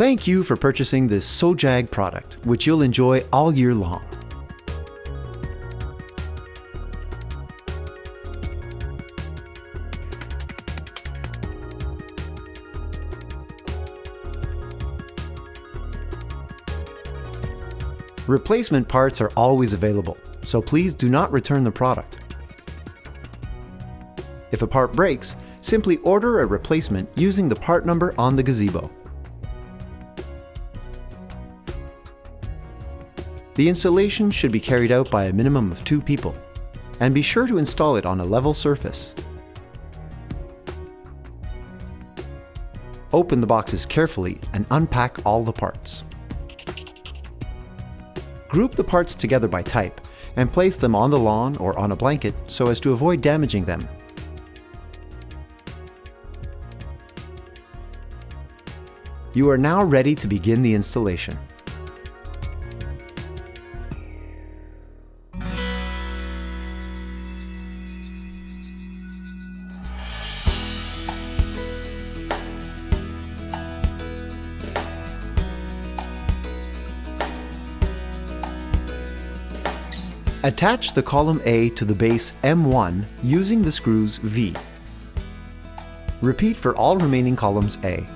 Thank you for purchasing this Sojag product, which you'll enjoy all year long. Replacement parts are always available, so please do not return the product. If a part breaks, simply order a replacement using the part number on the gazebo. The installation should be carried out by a minimum of 2 people, and be sure to install it on a level surface. Open the boxes carefully and unpack all the parts. Group the parts together by type and place them on the lawn or on a blanket so as to avoid damaging them. You are now ready to begin the installation. Attach the column A to the base M1 using the screws V. Repeat for all remaining columns A.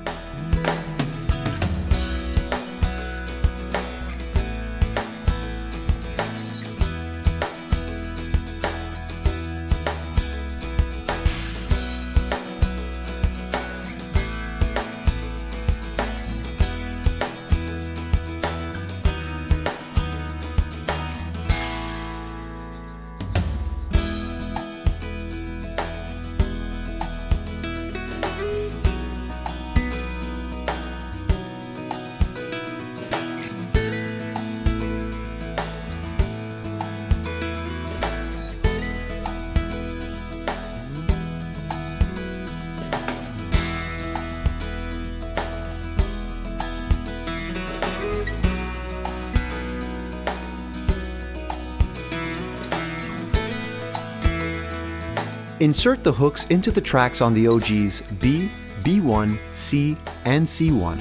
Insert the hooks into the tracks on the OGs B, B1, C, and C1.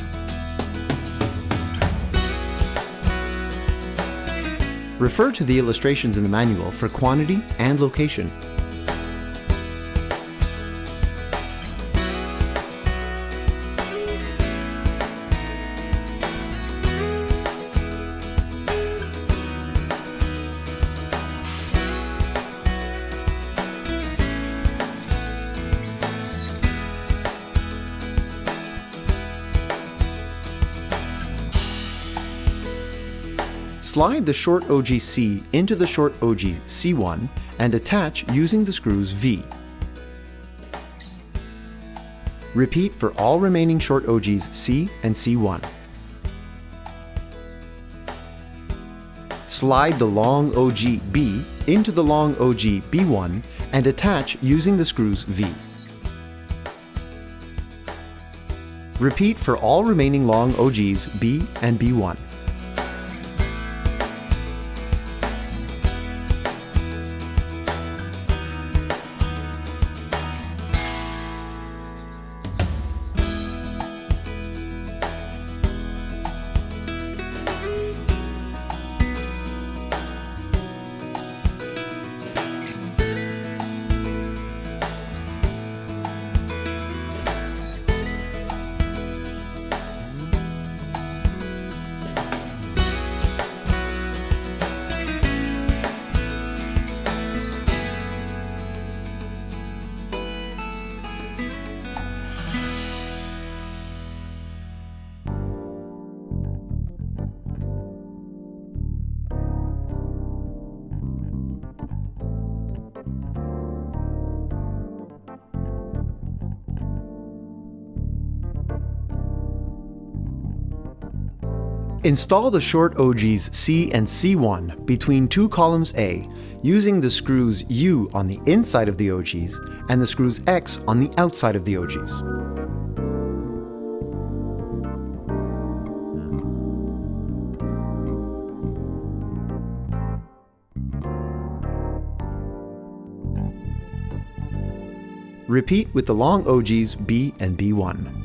Refer to the illustrations in the manual for quantity and location. Slide the short OG-C into the short OG-C1 and attach using the screws V. Repeat for all remaining short OGs C and C1. Slide the long OG-B into the long OG-B1 and attach using the screws V. Repeat for all remaining long OGs B and B1. Install the short OGs C and C1 between 2 columns A using the screws U on the inside of the OGs and the screws X on the outside of the OGs. Repeat with the long OGs B and B1.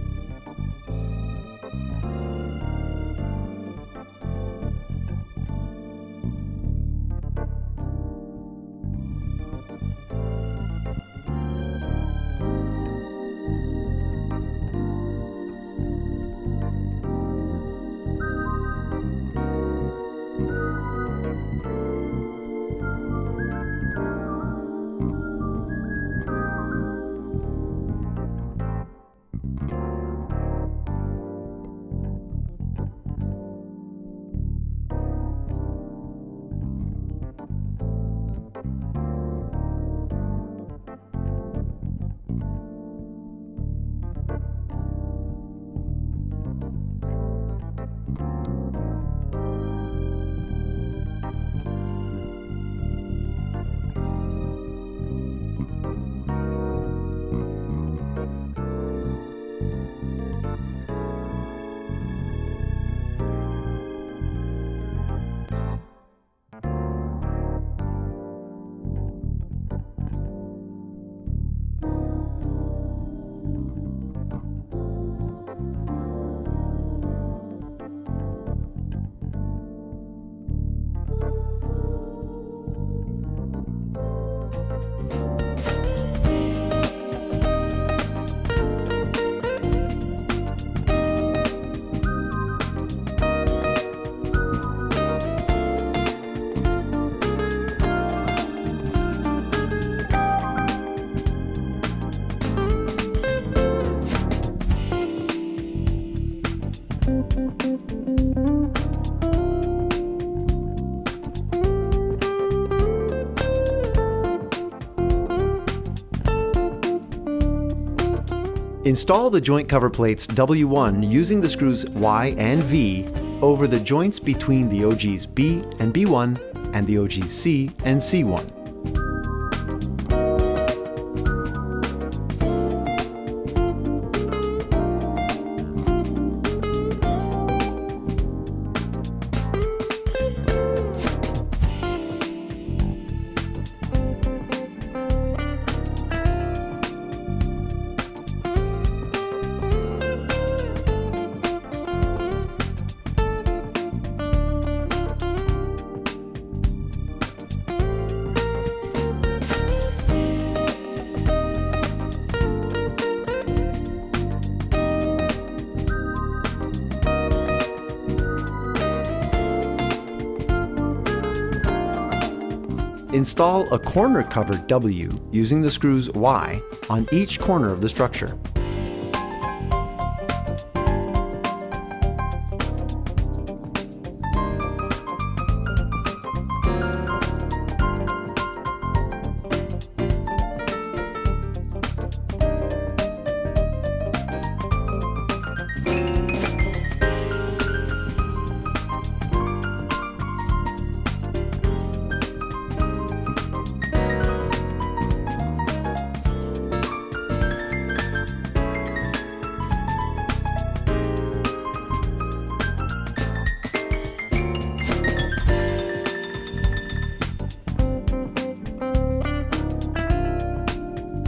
Install the joint cover plates W1 using the screws Y and V over the joints between the OGs B and B1 and the OGs C and C1. Install a corner cover W using the screws Y on each corner of the structure.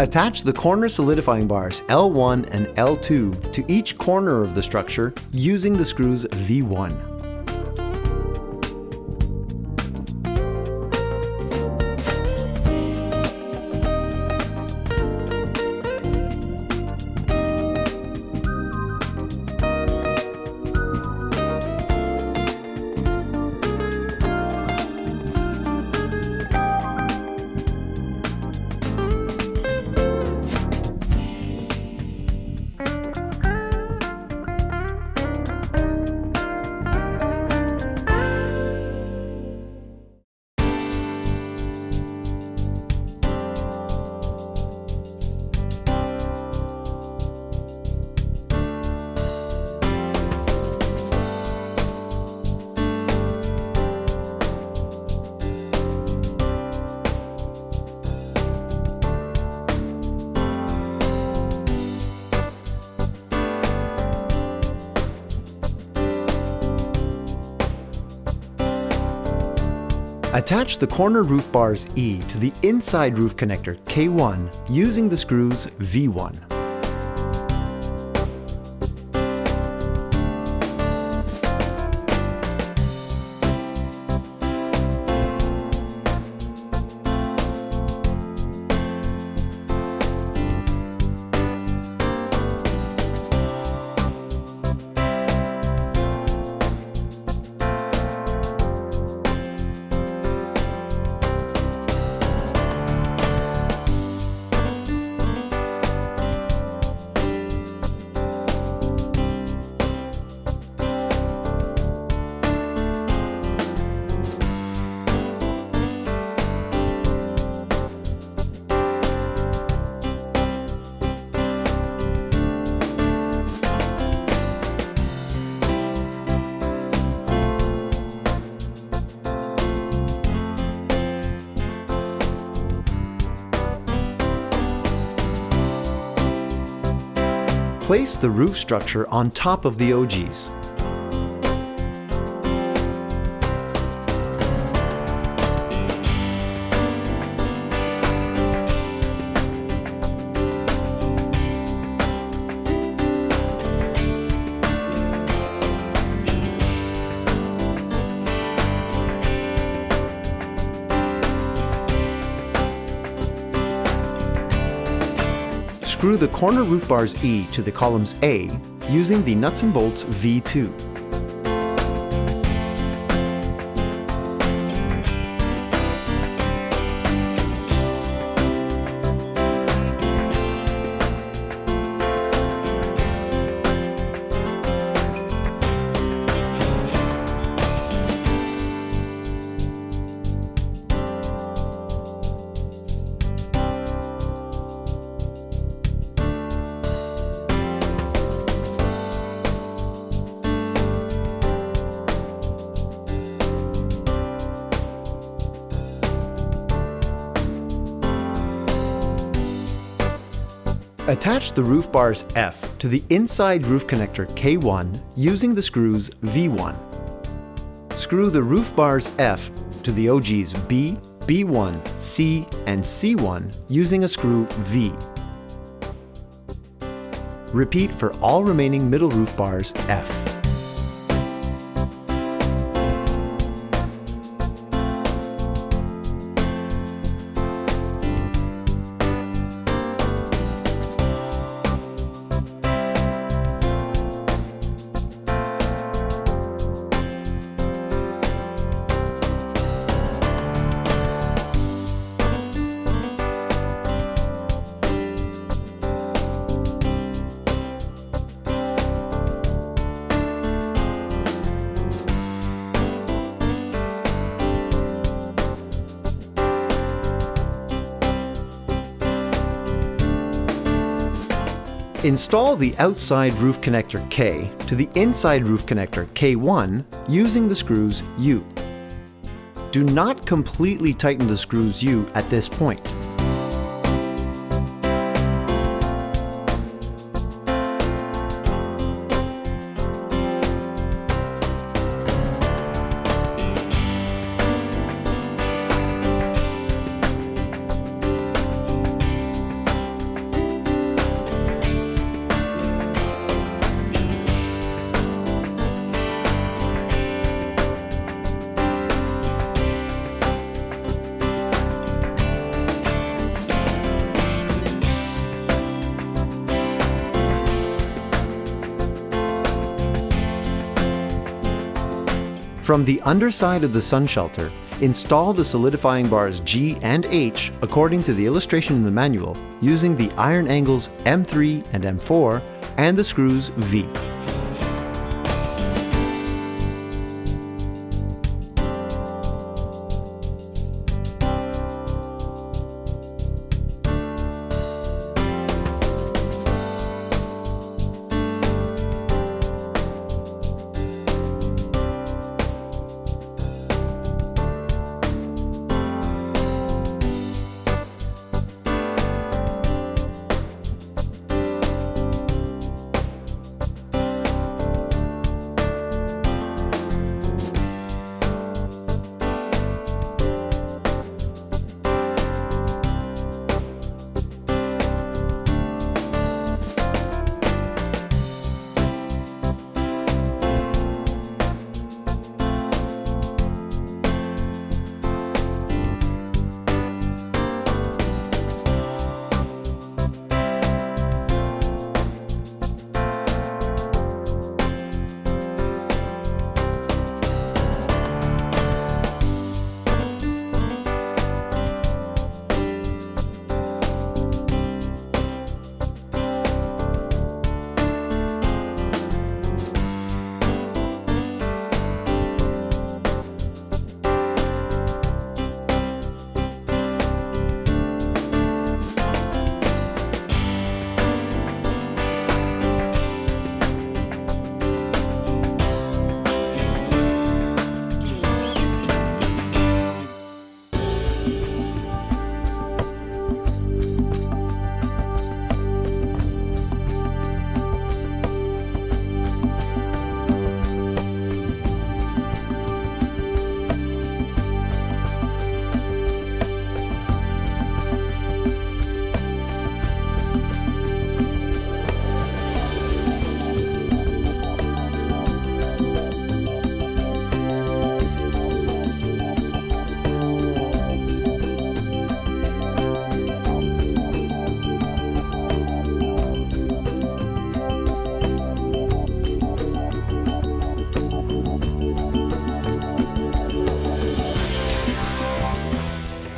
Attach the corner solidifying bars L1 and L2 to each corner of the structure using the screws V1. Attach the corner roof bars E to the inside roof connector K1 using the screws V1. Place the roof structure on top of the OGs. Screw the corner roof bars E to the columns A using the nuts and bolts V2. Attach the roof bars F to the inside roof connector K1 using the screws V1. Screw the roof bars F to the OGs B, B1, C, and C1 using a screw V. Repeat for all remaining middle roof bars F. Install the outside roof connector K to the inside roof connector K1 using the screws U. Do not completely tighten the screws U at this point. From the underside of the sun shelter, install the solidifying bars G and H according to the illustration in the manual using the iron angles M3 and M4 and the screws V.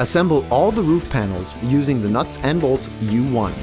Assemble all the roof panels using the nuts and bolts U1.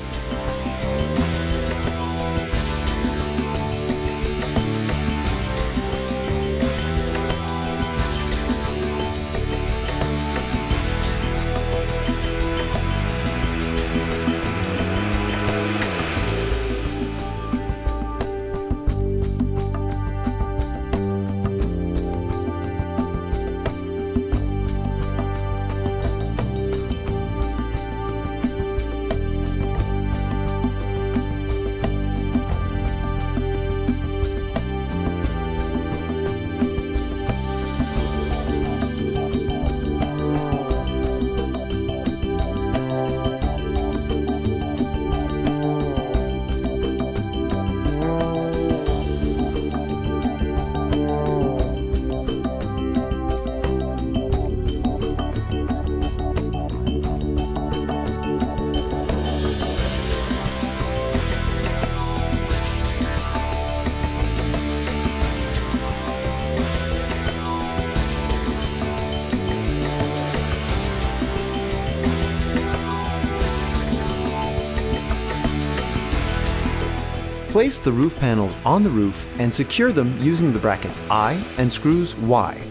Place the roof panels on the roof and secure them using the brackets I and screws Y.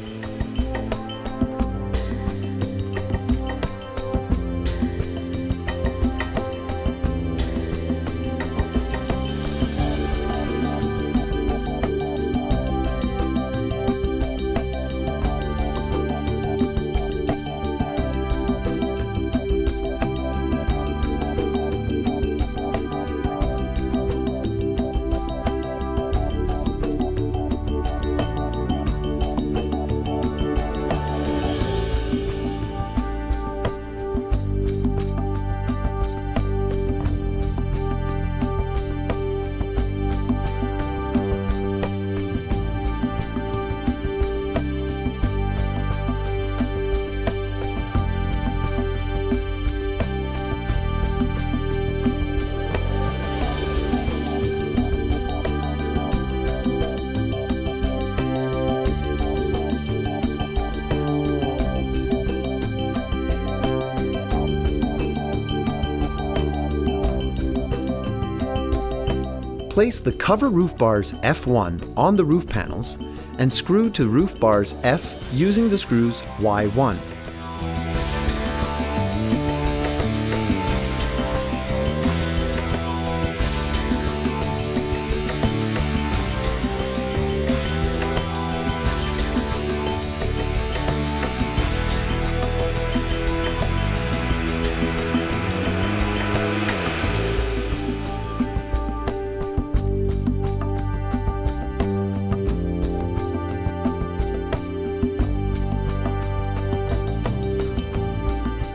Place the cover roof bars F1 on the roof panels and screw to roof bars F using the screws Y1.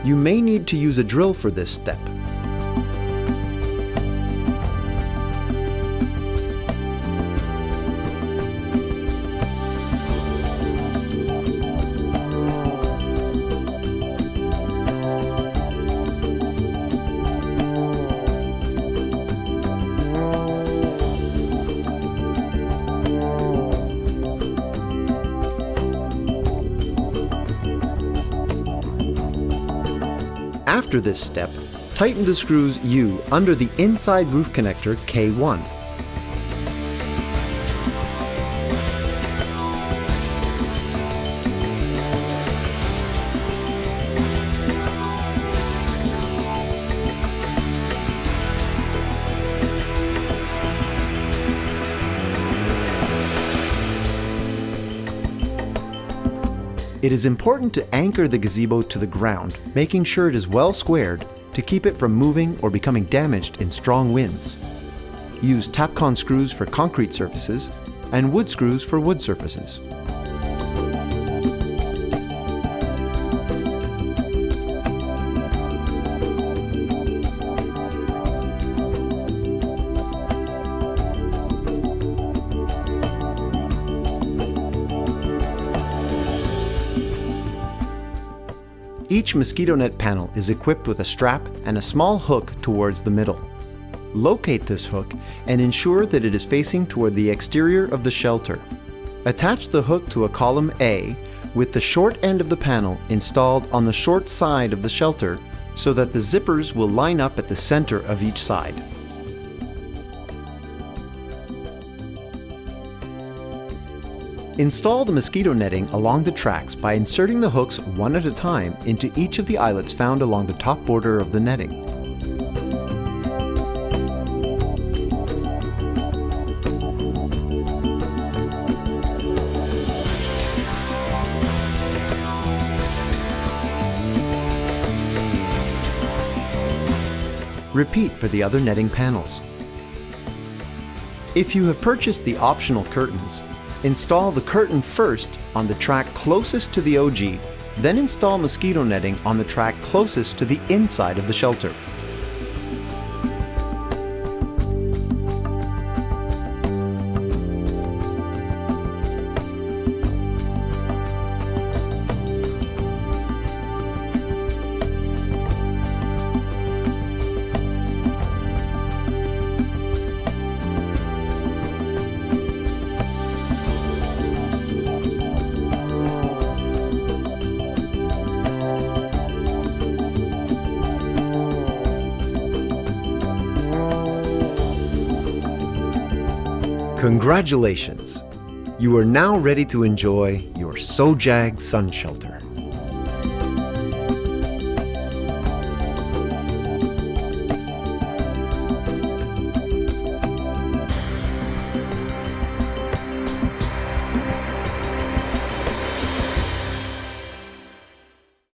You may need to use a drill for this step. After this step, tighten the screws U under the inside roof connector K1. It is important to anchor the gazebo to the ground, making sure it is well squared to keep it from moving or becoming damaged in strong winds. Use Tapcon screws for concrete surfaces and wood screws for wood surfaces. Each mosquito net panel is equipped with a strap and a small hook towards the middle. Locate this hook and ensure that it is facing toward the exterior of the shelter. Attach the hook to a column A with the short end of the panel installed on the short side of the shelter so that the zippers will line up at the center of each side. Install the mosquito netting along the tracks by inserting the hooks one at a time into each of the eyelets found along the top border of the netting. Repeat for the other netting panels. If you have purchased the optional curtains, install the curtain first on the track closest to the OG, then install mosquito netting on the track closest to the inside of the shelter. Congratulations! You are now ready to enjoy your Sojag sun shelter.